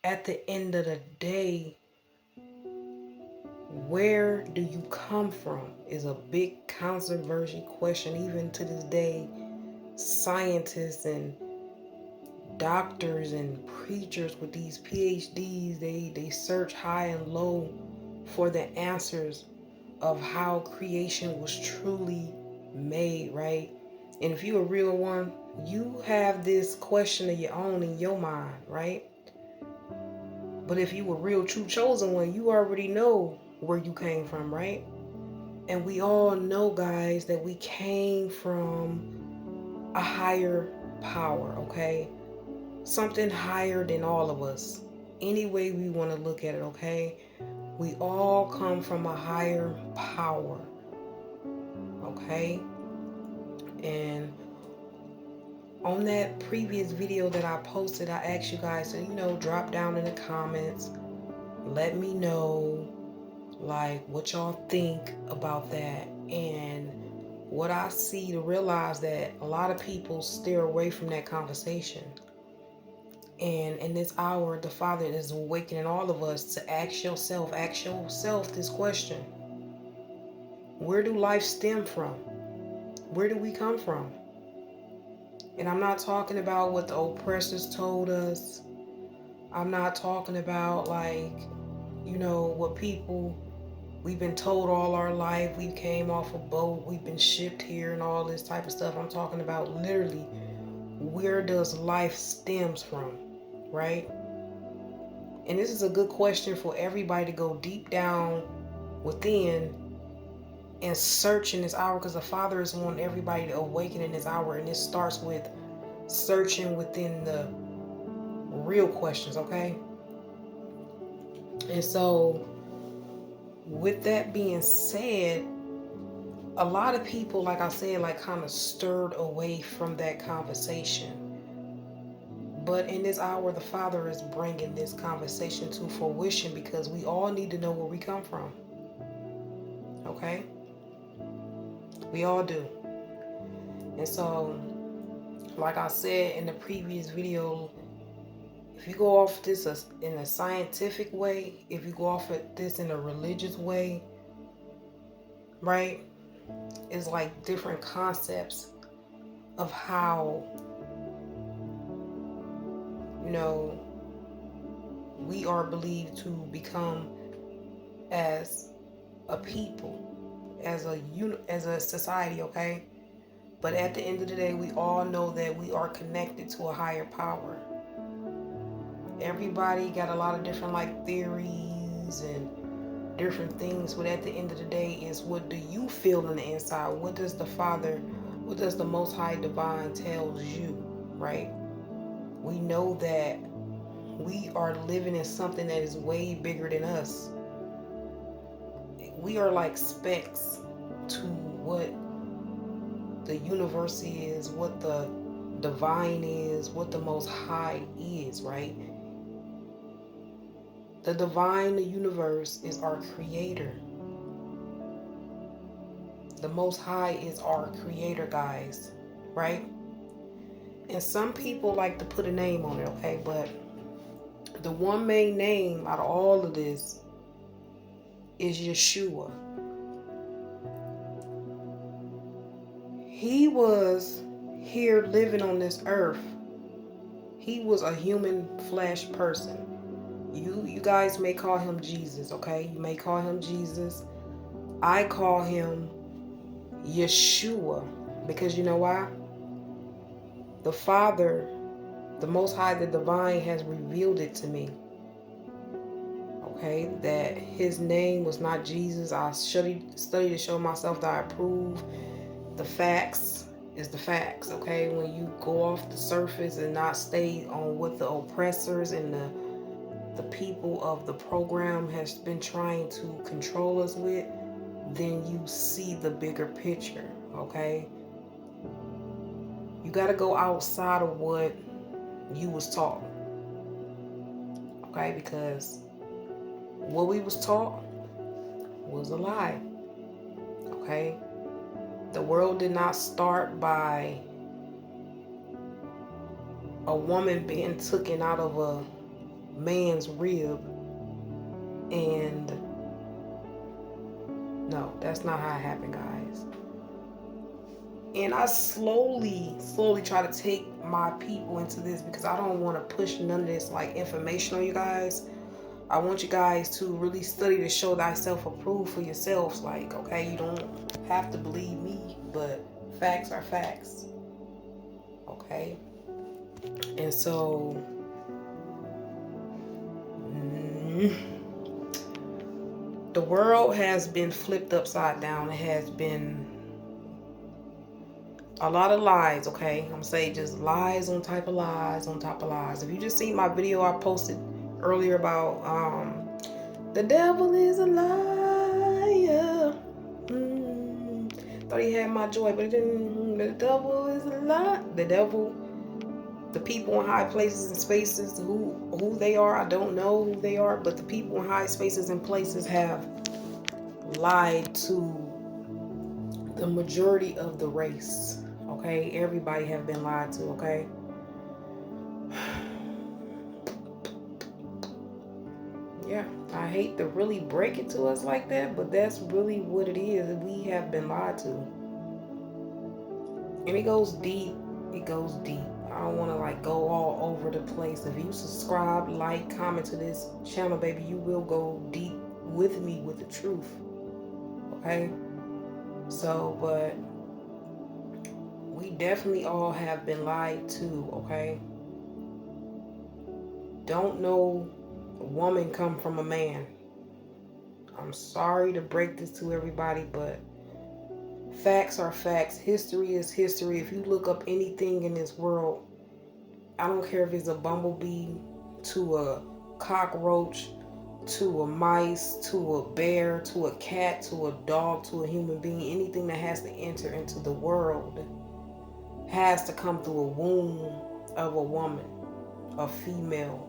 at the end of the day, where do you come from is a big controversy question. Even to this day, scientists and doctors and preachers with these PhDs, they search high and low for the answers of how creation was truly made, right? And if you're a real one, you have this question of your own in your mind, right? But if you a real true chosen one, you already know where you came from, right? And we all know, guys, that we came from a higher power, okay? Something higher than all of us. Any way we want to look at it, okay? We all come from a higher power, okay? And on that previous video that I posted, I asked you guys to, drop down in the comments. Let me know, like, what y'all think about that. And what I see, to realize that a lot of people steer away from that conversation. And in this hour, the Father is awakening all of us to ask yourself this question. Where do life stem from? Where do we come from? And I'm not talking about what the oppressors told us. I'm not talking about, like, what people, we've been told all our life. We came off a boat, we've been shipped here and all this type of stuff. I'm talking about literally, where does life stems from, right? And this is a good question for everybody to go deep down within and search in this hour, because the Father is wanting everybody to awaken in this hour. And it starts with searching within the real questions, okay? And so, with that being said, a lot of people, like I said, like kind of stirred away from that conversation. But in this hour, the Father is bringing this conversation to fruition, because we all need to know where we come from. Okay? We all do. And so, like I said in the previous video, if you go off this in a scientific way, if you go off of this in a religious way, right? It's like different concepts of how, you know, we are believed to become as a people, as a society, okay? But at the end of the day, we all know that we are connected to a higher power. Everybody got a lot of different like theories and different things, but at the end of the day is, what do you feel on the inside? What does the Father, what does the Most High Divine tells you, right? We know that we are living in something that is way bigger than us. We are like specks to what the universe is, what the divine is, what the Most High is, right? The divine, the universe, is our creator. The Most High is our creator, guys, right? And some people like to put a name on it, okay? But the one main name out of all of this is Yeshua. He was here living on this earth. He was a human flesh person. You guys may call him Jesus, okay? You may call him Jesus. I call him Yeshua, because you know why? The Father, the Most High, the Divine, has revealed it to me. Okay, that his name was not Jesus. I studied to show myself that I approve. The facts is the facts, okay? When you go off the surface and not stay on what the oppressors and the people of the program has been trying to control us with, then you see the bigger picture, okay? You got to go outside of what you was taught, okay? Because what we was taught was a lie, okay? The world did not start by a woman being taken out of a man's rib. And no, that's not how it happened, guys. And I slowly try to take my people into this because I don't want to push none of this like information on you guys. I want you guys to really study to show thyself approved for yourselves. Like, okay, you don't have to believe me, but facts are facts. Okay? And so, the world has been flipped upside down. It has been a lot of lies, okay? I'm gonna say just lies on top of lies on top of lies. If you just seen my video I posted earlier about the devil is a liar. Thought he had my joy, but it didn't. The devil is a lie. The devil, the people in high places and spaces, who they are, I don't know who they are, but the people in high spaces and places have lied to the majority of the race. Okay, everybody have been lied to. Okay, yeah, I hate to really break it to us like that, but that's really what it is. We have been lied to, and it goes deep. It goes deep. I don't want to like go all over the place. If you subscribe, like, comment to this channel, baby, you will go deep with me with the truth. Okay, so but we definitely all have been lied to. Okay, don't no woman come from a man. I'm sorry to break this to everybody, but facts are facts. History is history. If you look up anything in this world, I don't care if it's a bumblebee to a cockroach to a mice to a bear to a cat to a dog to a human being, anything that has to enter into the world has to come through a womb of a woman, a female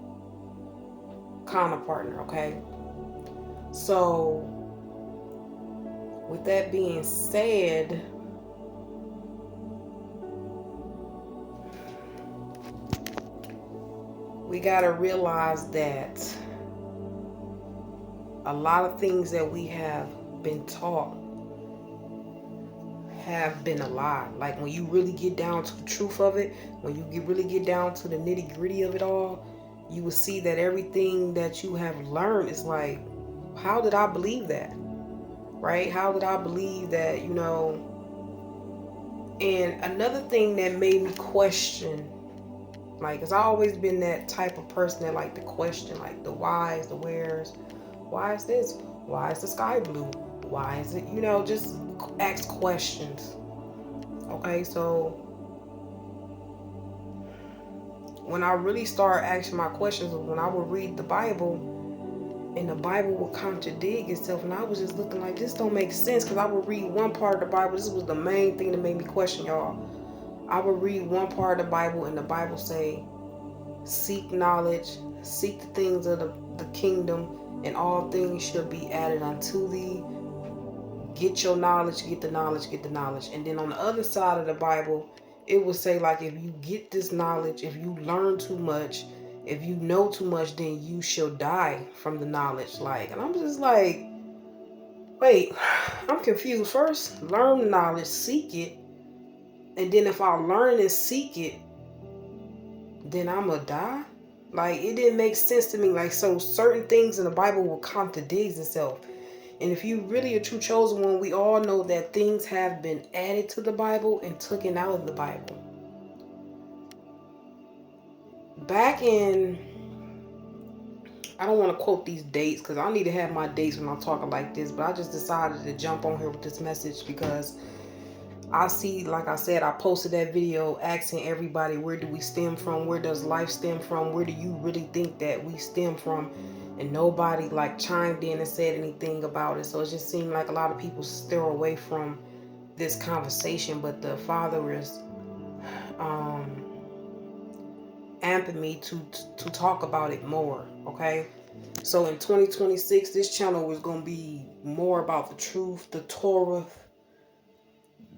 counterpartner, okay? So, with that being said, we got to realize that a lot of things that we have been taught have been a lie. Like when you really get down to the truth of it, when you really get down to the nitty gritty of it all, you will see that everything that you have learned is like, how did I believe that? Right? How did I believe that, you know? And another thing that made me question, like, because I always been that type of person that like to question, like the whys, the wheres. Why is this? Why is the sky blue? Why is it, you know, just ask questions. Okay, so when I really start asking my questions, when I would read the Bible and the Bible would contradict itself, and I was just looking like, this don't make sense, because I would read one part of the Bible. This was the main thing that made me question, y'all. I would read one part of the Bible and the Bible say, seek knowledge, seek the things of the kingdom, and all things shall be added unto thee. Get your knowledge, get the knowledge, get the knowledge. And then on the other side of the Bible, it would say, like, if you get this knowledge, if you learn too much, if you know too much, then you shall die from the knowledge. Like, and I'm just like, wait, I'm confused. First, learn the knowledge, seek it. And then if I learn and seek it, then I'm going to die? Like, it didn't make sense to me. Like, so certain things in the Bible will contradict itself. And if you really a true chosen one, we all know that things have been added to the Bible and taken out of the Bible. Back in, I don't want to quote these dates because I need to have my dates when I'm talking like this, but I just decided to jump on here with this message because I see, like I said, I posted that video asking everybody, where do we stem from? Where does life stem from? Where do you really think that we stem from? And nobody like chimed in and said anything about it. So it just seemed like a lot of people stir away from this conversation, but the Father is amping me to talk about it more. Okay, so in 2026, this channel is going to be more about the truth, the Torah.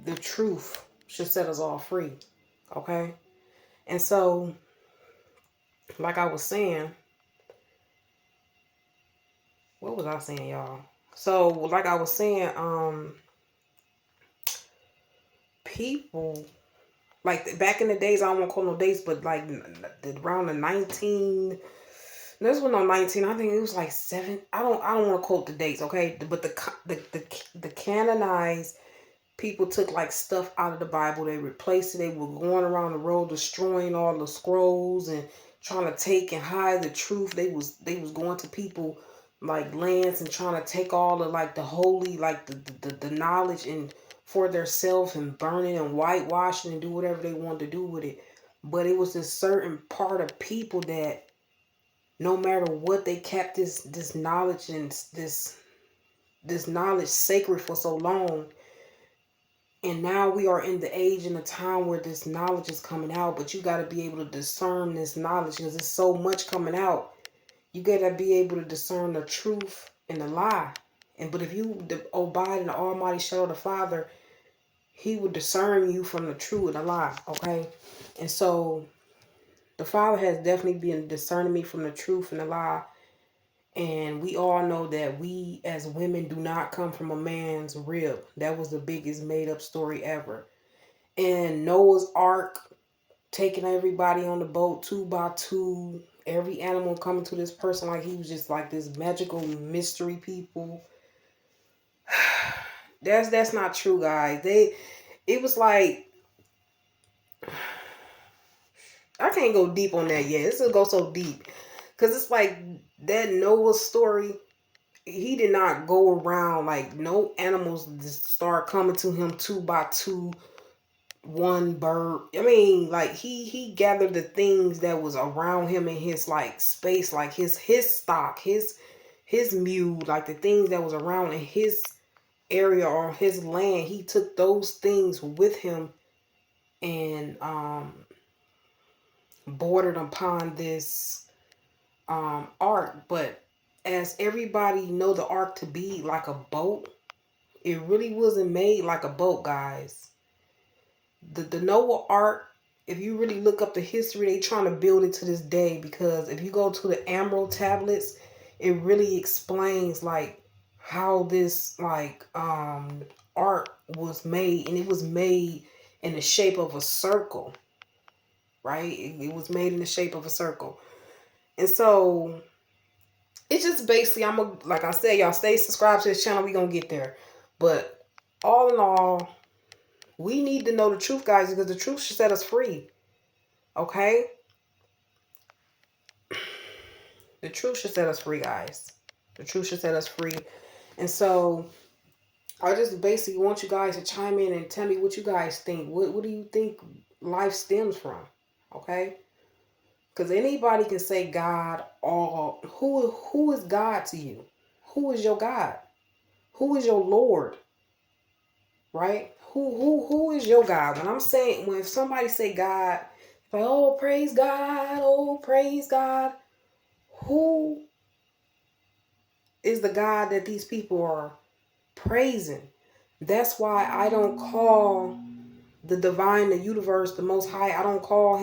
The truth should set us all free. Okay, and so like I was saying, what was I saying, y'all? So, like I was saying, people, like back in the days, I don't want to call no dates, but like around the 19, this was no 19, I think it was like 7. I don't want to quote the dates, okay? But the canonized people took like stuff out of the Bible, they replaced it. They were going around the road destroying all the scrolls and trying to take and hide the truth. They was going to people like lands and trying to take all the like the holy, like the knowledge and for themselves, and burning and whitewashing and do whatever they wanted to do with it. But it was a certain part of people that no matter what, they kept this knowledge and this knowledge sacred for so long. And now we are in the age and the time where this knowledge is coming out, but you got to be able to discern this knowledge because there's so much coming out. You got to be able to discern the truth and the lie. But if you abide in the almighty shadow of the Father, he will discern you from the true and the lie, okay? And so the Father has definitely been discerning me from the truth and the lie. And we all know that we as women do not come from a man's rib. That was the biggest made up story ever. And Noah's Ark, taking everybody on the boat 2 by 2, every animal coming to this person like he was just like this magical mystery people. That's not true, guys. It was like, I can't go deep on that yet. This will go so deep because it's like that Noah story. He did not go around like no animals just start coming to him 2 by 2, one bird. I mean, like he gathered the things that was around him in his like space, like his stock, his mule, like the things that was around in his area or his land. He took those things with him and boarded upon this ark. But as everybody know the ark to be like a boat, it really wasn't made like a boat, guys. The Noah Ark, if you really look up the history, they trying to build it to this day, because if you go to the Emerald tablets, it really explains like how this like ark was made, and it was made in the shape of a circle, right? It was made in the shape of a circle. And so it's just basically, like I said, y'all stay subscribed to this channel, we gonna get there. But all in all, we need to know the truth, guys, because the truth should set us free. Okay? The truth should set us free, guys. The truth should set us free. And so I just basically want you guys to chime in and tell me what you guys think. What do you think life stems from? Okay? Because anybody can say God, or who is God to you? Who is your God? Who is your Lord? Right? Who is your God? When somebody say God, like, oh, praise God, oh, praise God. Who is the God that these people are praising? That's why I don't call the divine, the universe, the Most High. I don't call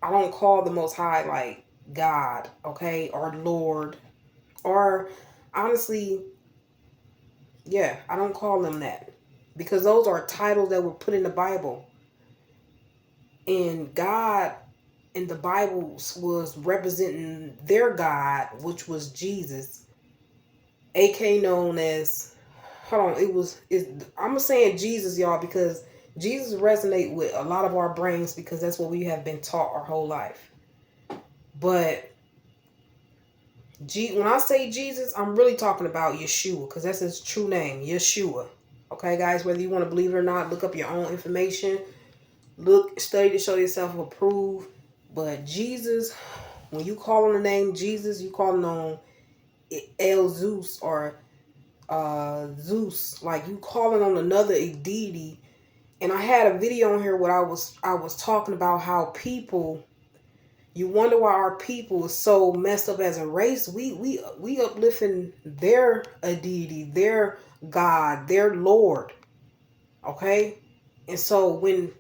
the Most High like God, okay, or Lord, or honestly, yeah, I don't call them that, because those are titles that were put in the Bible. And God in the Bible was representing their God, which was Jesus, aka known as, hold on, I'm saying Jesus, y'all, because Jesus resonate with a lot of our brains, because that's what we have been taught our whole life. But when I say Jesus, I'm really talking about Yeshua, because that's his true name, Yeshua. Okay, guys, whether you want to believe it or not, look up your own information. Study to show yourself approved. But Jesus, when you call on the name Jesus, you calling on El Zeus, or Zeus, like you calling on another deity. And I had a video on here where I was talking about how people, you wonder why our people is so messed up as a race. We uplifting their deity, their God, their Lord. Okay? And so when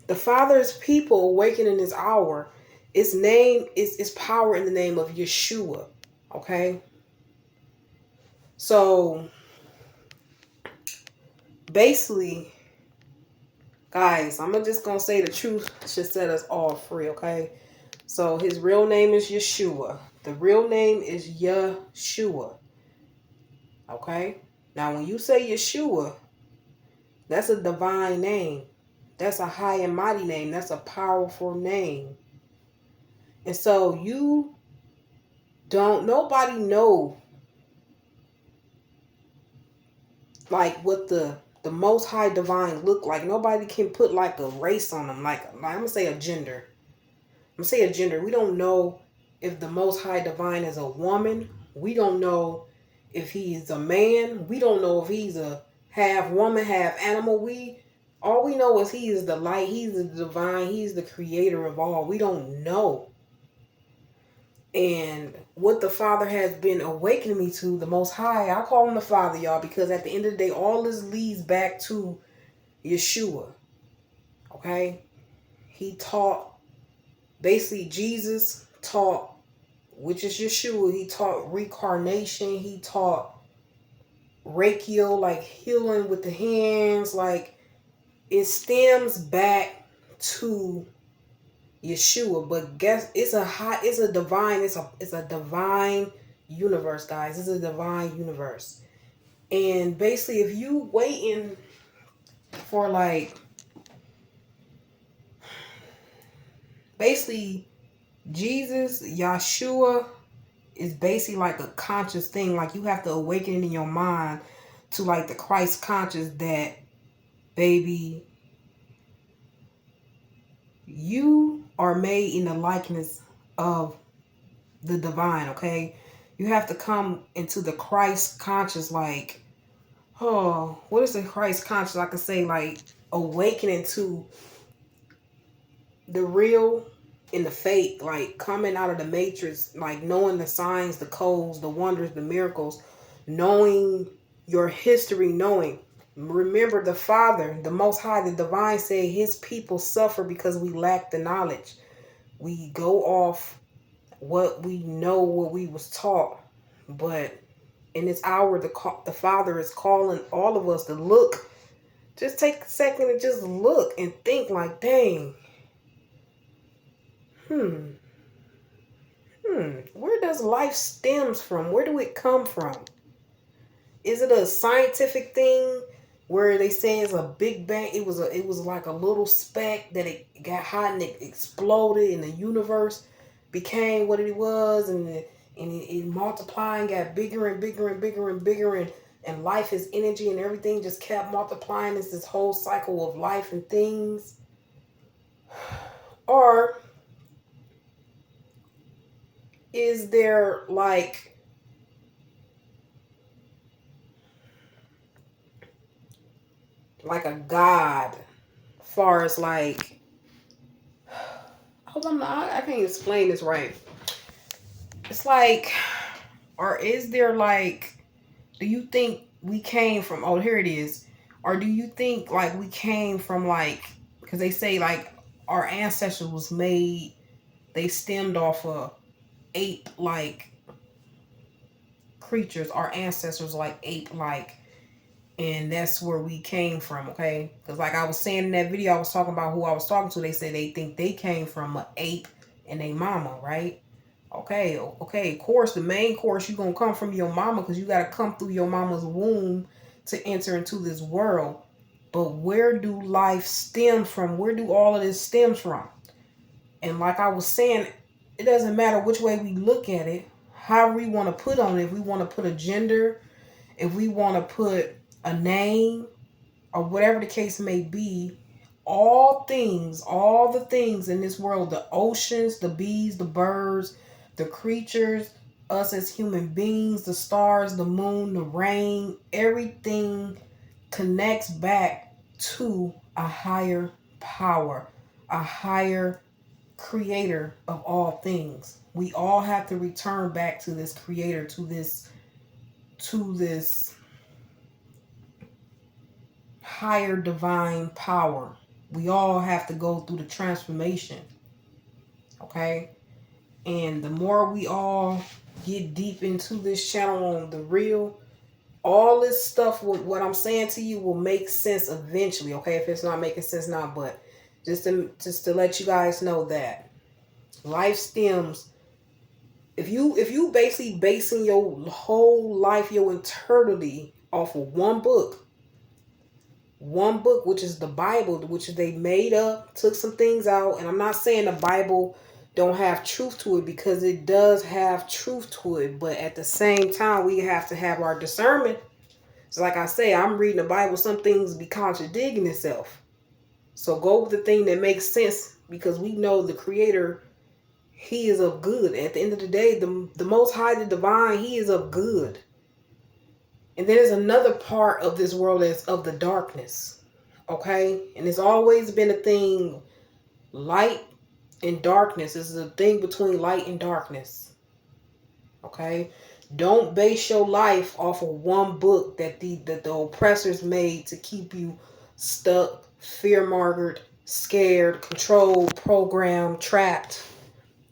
the Father's people awaken in this hour, its name is power in the name of Yeshua. Okay? So basically, guys, I'm just gonna say the truth should set us all free, okay? So his real name is Yeshua. The real name is Yeshua. Okay? Now when you say Yeshua, that's a divine name. That's a high and mighty name. That's a powerful name. And so nobody know like what the most high divine look like. Nobody can put like a race on them. Like I'm gonna say a gender. I'm gonna say a gender. We don't know if the most high divine is a woman. We don't know if he's a man. We don't know if he's a half woman, half animal. All we know is he is the light, he's the divine, he's the creator of all. We don't know. And what the Father has been awakening me to, the Most High, I call him the Father, y'all, because at the end of the day, all this leads back to Yeshua. Okay? He taught, basically, Jesus taught, which is Yeshua, he taught reincarnation, he taught Reiki, like healing with the hands, like it stems back to Yeshua, but guess it's a divine universe, guys. It's a divine universe. And basically if you waiting for like basically Jesus, Yeshua is basically like a conscious thing. Like you have to awaken in your mind to like the Christ conscious that baby you are made in the likeness of the divine, okay? You have to come into the Christ conscious, like, oh, what is the Christ conscious? I could say, like, awakening to the real and the fake, like, coming out of the matrix, like, knowing the signs, the codes, the wonders, the miracles, knowing your history, knowing. Remember, the Father, the Most High, the Divine said his people suffer because we lack the knowledge. We go off what we know, what we was taught. But in this hour, the Father is calling all of us to look. Just take a second and just look and think like, dang, where does life stems from? Where do it come from? Is it a scientific thing where they say it's a big bang? It was like a little speck that it got hot and it exploded and the universe became what it was, and it multiplied and got bigger and bigger and bigger and bigger, and life is energy and everything just kept multiplying. It's this whole cycle of life and things. Or is there like a God, far as like, I can't explain this right. It's like, or is there like, do you think we came from, oh, here it is. Or do you think like we came from like, because they say like our ancestors was made, they stemmed off of ape-like creatures. Our ancestors like ape-like, and that's where we came from, okay? Because like I was saying in that video, I was talking about who I was talking to. They say they think they came from an ape and a mama, right? Okay, of course, the main course, you're going to come from your mama because you got to come through your mama's womb to enter into this world. But where do life stem from? Where do all of this stem from? And like I was saying, it doesn't matter which way we look at it, however we want to put on it. If we want to put a gender, if we want to put a name, or whatever the case may be, all the things in this world, the oceans, the bees, the birds, the creatures, us as human beings, the stars, the moon, the rain, everything connects back to a higher power, a higher creator of all things. We all have to return back to this creator, to this higher divine power. We all have to go through the transformation. Okay? And the more we all get deep into this channel on the real, All this stuff, what I'm saying to you, will make sense eventually. Okay, if it's not making sense now, but just to let you guys know that life stems. If you basically basing your whole life, your eternity off of one book, which is the Bible, which they made up, took some things out, and I'm not saying the Bible don't have truth to it, because it does have truth to it, but at the same time we have to have our discernment. So like I say, I'm reading the Bible, some things be contradicting itself. So go with the thing that makes sense, because we know the Creator, He is of good. At the end of the day, the Most High, the Divine, He is of good. And there's another part of this world that's of the darkness. Okay? And it's always been a thing. Light and darkness is a thing between light and darkness. Okay? Don't base your life off of one book that the oppressors made to keep you stuck, fear-mongered, scared, controlled, programmed, trapped,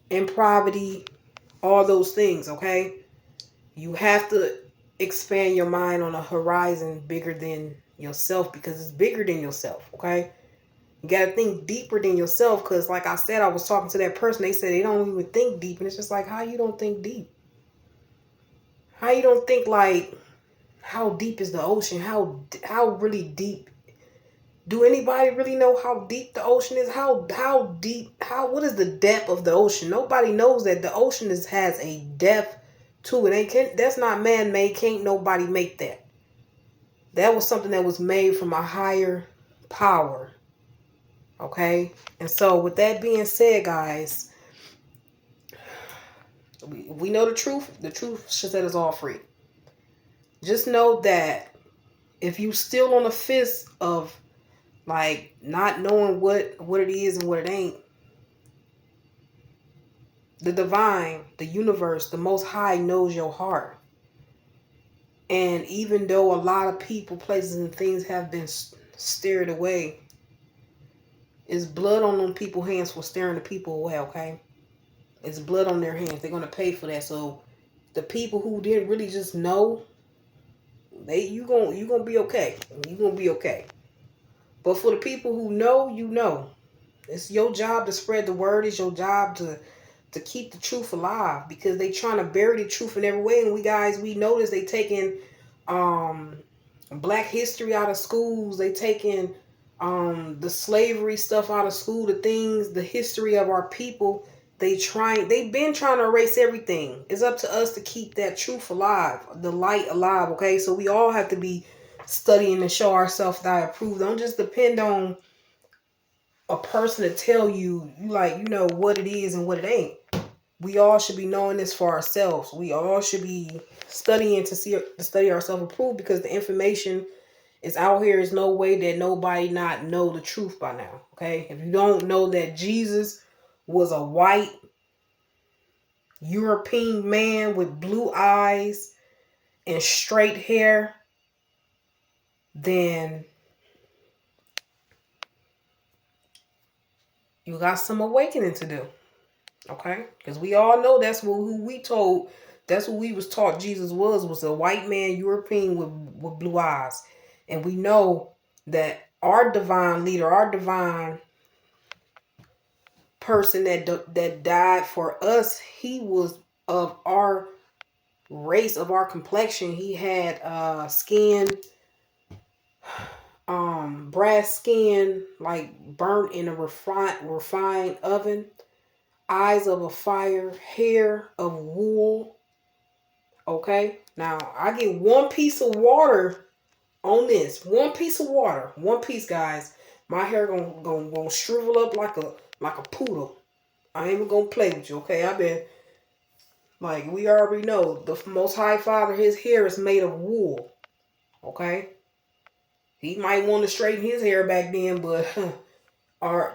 in poverty, all those things. Okay? You have to expand your mind on a horizon bigger than yourself, because it's bigger than yourself. Okay? You got to think deeper than yourself, because like I said, I was talking to that person, they said they don't even think deep, and it's just like, how you don't think deep? How you don't think, like, how deep is the ocean? How really deep? Do anybody really know how deep the ocean is? How deep? What is the depth of the ocean? Nobody knows that the ocean has a depth to it. That's not man made. Can't nobody make that. That was something that was made from a higher power. Okay? And so with that being said, guys, we know the truth. The truth should set us all free. Just know that if you still on the fence of, like, not knowing what it is and what it ain't, the divine, the universe, the Most High knows your heart. And even though a lot of people, places, and things have been steered away, it's blood on them people's hands for steering the people away. Okay, it's blood on their hands. They're gonna pay for that. So the people who didn't really just know, you gonna be okay. You gonna be okay. But for the people who know, you know. It's your job to spread the word. It's your job to keep the truth alive, because they trying to bury the truth in every way. And we notice they taking black history out of schools. They taking the slavery stuff out of school, the history of our people. They've been trying to erase everything. It's up to us to keep that truth alive, the light alive. Okay, so we all have to be studying to show ourselves that I approve. Don't just depend on a person to tell you, what it is and what it ain't. We all should be knowing this for ourselves. We all should be studying to study ourselves approved, because the information is out here. There's no way that nobody not know the truth by now. Okay, if you don't know that Jesus was a white European man with blue eyes and straight hair, then you got some awakening to do. Okay, because we all know that's what we was taught Jesus was a white man, European with blue eyes. And we know that our divine leader, our divine person that died for us, he was of our race, of our complexion. He had skin, brass skin, like burnt in a refined oven, eyes of a fire, hair of wool. Okay, now I get one piece of water on this. One piece of water. One piece, guys. My hair gonna shrivel up like a poodle. I ain't even gonna play with you, okay? I've been, like, we already know, the Most High Father, his hair is made of wool. Okay? He might want to straighten his hair back then, but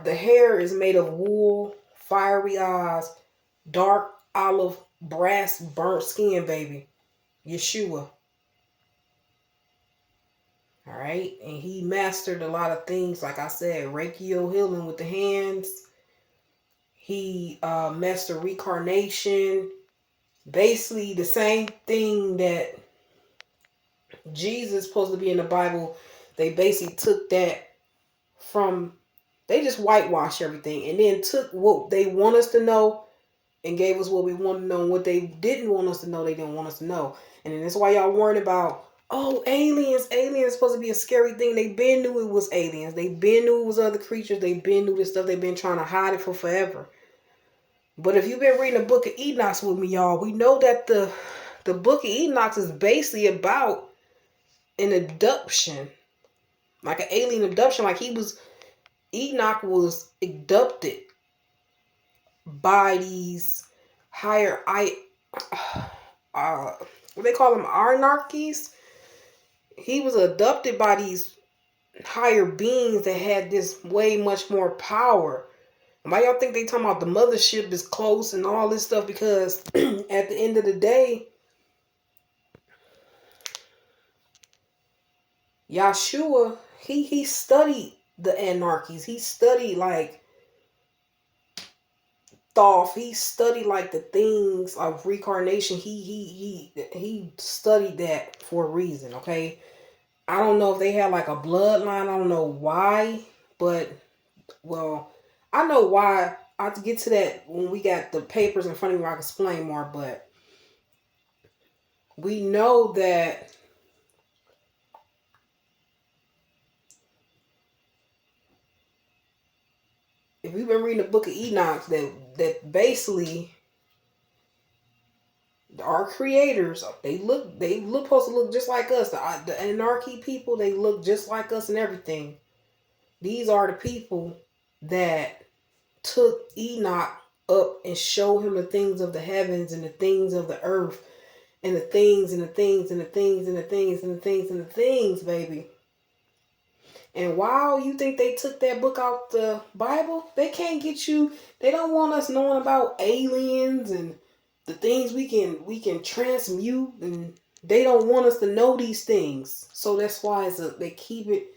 the hair is made of wool, fiery eyes, dark olive, brass, burnt skin, baby. Yeshua. All right. And he mastered a lot of things. Like I said, Reiki healing with the hands. He mastered reincarnation. Basically the same thing that Jesus supposed to be in the Bible. They basically took that from, they just whitewashed everything and then took what they want us to know and gave us what we want to know, and what they didn't want us to know, they didn't want us to know. And then that's why y'all worried about, oh, aliens. Aliens supposed to be a scary thing. They been knew it was aliens. They been knew it was other creatures. They been knew this stuff. They've been trying to hide it for forever. But if you've been reading the book of Enoch with me, y'all, we know that the book of Enoch is basically about an abduction. Like an alien abduction. Like Enoch was abducted by these higher what they call them, anarchies. He was abducted by these higher beings that had this way much more power. Why y'all think they talking about the mothership is close and all this stuff? Because at the end of the day, Yahshua, he studied the anarchies. He studied like Thoth. He studied like the things of reincarnation. He studied that for a reason. Okay, I don't know if they had like a bloodline. I don't know why, but well, I know why. I'll have to get to that when we got the papers in front of me where I can explain more. But we know that if we've been reading the book of Enoch, that basically our creators, they look supposed to look just like us. The anarchy people, they look just like us and everything. These are the people that took Enoch up and showed him the things of the heavens and the things of the earth and the things and the things and the things and the things and the things and the things, baby. And while you think they took that book out the Bible, they can't get you. They don't want us knowing about aliens and the things we can transmute, and they don't want us to know these things. So that's why they keep it.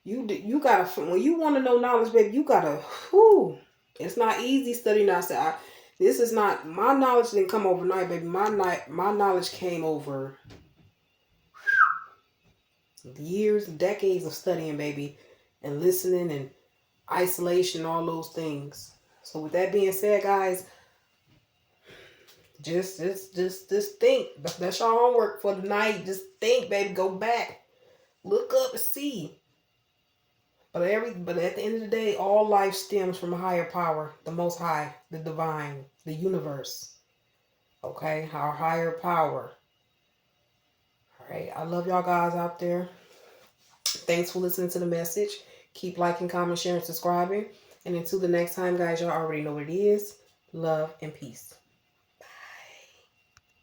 You gotta, when you want to know knowledge, baby, you gotta. Whew, it's not easy studying outside. This is not, my knowledge didn't come overnight, baby. My knowledge came over years, decades of studying, baby, and listening and isolation, all those things. So with that being said, guys, just think. That's your homework for the night. Just think, baby. Go back, look up and see. But at the end of the day, all life stems from a higher power, the Most High, the Divine, the universe. Okay, our higher power. All right, I love y'all guys out there. Thanks for listening to the message. Keep liking, comment, sharing, subscribing. And until the next time, guys, y'all already know what it is. Love and peace.